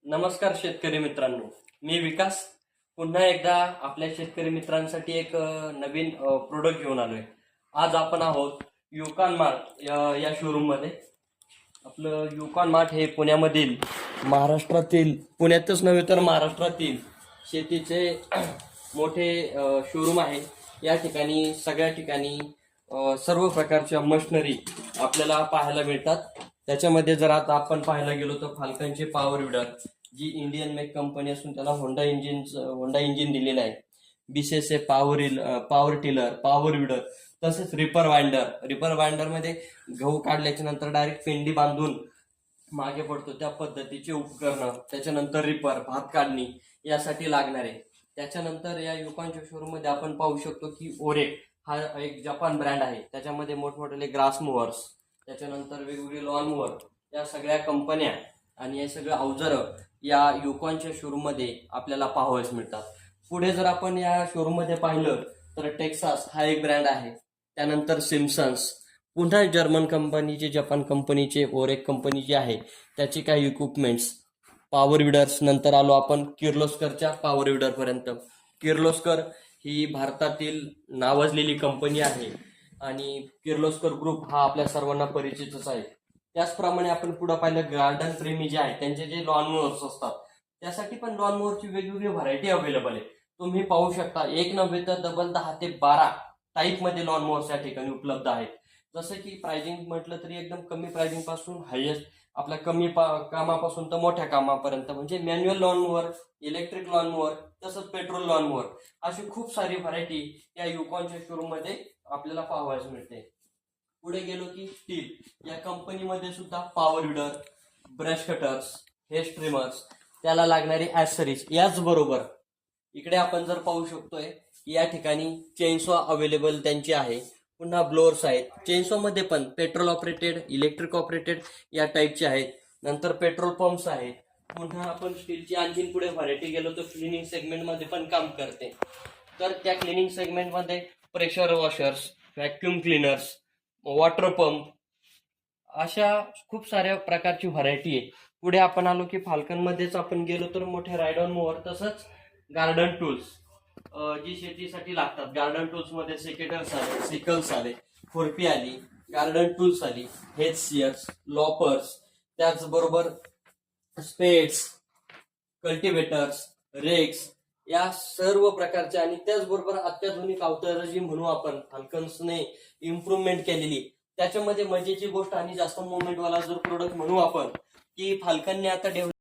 नमस्कार शेतकरी मित्रांनो, मी विकास पुन्हा एकदा आपल्या शेतकरी मित्रांसाठी एक नवीन प्रोडक्ट घेऊन आलोय. आज आपण आहोत युकॉन मार्ट या शोरूम मध्ये. आपलं युकॉन मार्ट हे पुण्यामधील महाराष्ट्रातील पुण्यातच नव्हे तर महाराष्ट्रातील शेतीचे मोठे शोरूम आहे. या ठिकाणी सगळ्या ठिकाणी सर्व प्रकारच्या मशिनरी आपल्याला पाहायला मिळतात. त्याच्यामध्ये जर आता आपण पाहायला गेलो तर फाल्कनचे पॉवर विडर, जी इंडियन मेक कंपनी असून त्याला होंडा इंजिन दिलेलं आहे. बीसीएसए पॉवर टिलर, पॉवर विडर, तसेच रिपर वाइंडर मध्ये गहू काढल्याच्या नंतर डायरेक्ट पेंडी बांधून मागे पडतो त्या पद्धतीचे उपकरणं. त्याच्यानंतर रिपर, भात काढणी यासाठी लागणारे. त्याच्यानंतर या युकॉनच्या शोरूम मध्ये आपण पाहू शकतो की ओरेक हा एक जपान ब्रँड आहे. त्याच्यामध्ये मोठमोठे ग्रास मुव्हर्स, त्याच्यानंतर वेगवेगळे लॉन मुव्हर, या सगळ्या कंपन्या आणि हे सगळे अवजारं या युकॉनच्या शोरूम मध्ये आपल्याला पाहावयास मिळतात. पुढे जर आपण या शोरूम मध्ये पाहिलं तर टेक्सास हा एक ब्रँड आहे. त्यानंतर सिम्पसन्स, पुन्हा जर्मन कंपनीचे, जपान कंपनीचे, ओरेक कंपनी जी आहे त्याची काही इक्विपमेंट्स, पॉवर विडर्स. नंतर आलो आपण किर्लोस्करच्या पॉवर विडर पर्यंत. किर्लोस्कर ही भारतातील नावाजलेली कंपनी आहे आणि किर्लोस्कर ग्रुप हा आपल्या सर्वांना परिचितच आहे. त्याचप्रमाणे आपण पुढे पाहिलं गार्डन प्रेमी जे आहे त्यांचे जे लॉन मोअर्स असतात त्यासाठी पण लॉन मोअरची वेगवेगळी व्हरायटी अवेलेबल आहे. तुम्ही पाहू शकता, एक नव्हे तर डबल 10 ते 12 टाईप मध्ये लॉन मोअर्स या ठिकाणी उपलब्ध आहेत. जसं की प्राइसिंग म्हटलं तरी एकदम कमी प्राइसिंग पासून हायेस्ट आपल्या कमी कामापासून तर मोठ्या कामापर्यंत, म्हणजे manual lawn mower, electric lawn mower, तसंच पेट्रोल लॉन मोअर, अशी खूप सारी व्हरायटी या युकॉनच्या शोरूम मध्ये आपल्याला पाहावयास मिळते. पुढे गेलो की स्टील या कंपनीमध्ये सुद्धा power weeder, brush cutters, hair strimmers, त्याला लागणारी ऍक्सेसरीज, याचबरोबर इकडे आपण जर पाहू शकतोय या ठिकाणी चेनसॉ अवेलेबल त्यांची आहे. पुन्हा ब्लोअर्स आहेत. चेनसॉ मध्ये पण पेट्रोल ऑपरेटेड, इलेक्ट्रिक ऑपरेटेड या टाईपचे आहेत. नंतर पेट्रोल पंप्स आहेत. पुन्हा आपण स्टीलची आणखीन पुढे व्हरायटी गेलो तर क्लिनिंग सेगमेंट मध्ये पण काम करते. तर त्या क्लिनिंग सेगमेंट मध्ये pressure washers, vacuum cleaners, water pump, अशा खूप साऱ्या प्रकारची व्हरायटी आहे. पुढे आपण आलो की फाल्कन मध्येच आपण गेलो तर मोठे रायडॉन मोअर, तसंच गार्डन टूल्स जी शेतीसाठी लागतात. गार्डन टूल्स मध्ये सेकेटर्स आले, सिकल्स आले, खुरपी आली, गार्डन टूल्स आली, हेज सियर्स, लॉपर्स, त्याचबरोबर स्पेड्स, कल्टिवेटर्स, रेक्स, या सर्व प्रकारचे. आणि त्याचबरोबर अत्याधुनिक अवतार जी म्हणू आपण, फाल्कन्सने इम्प्रुव्हमेंट केलेली, त्याच्यामध्ये मजेची गोष्ट आणि जास्त मुवमेंट वाला जर प्रोडक्ट म्हणू आपण की फाल्कनने आता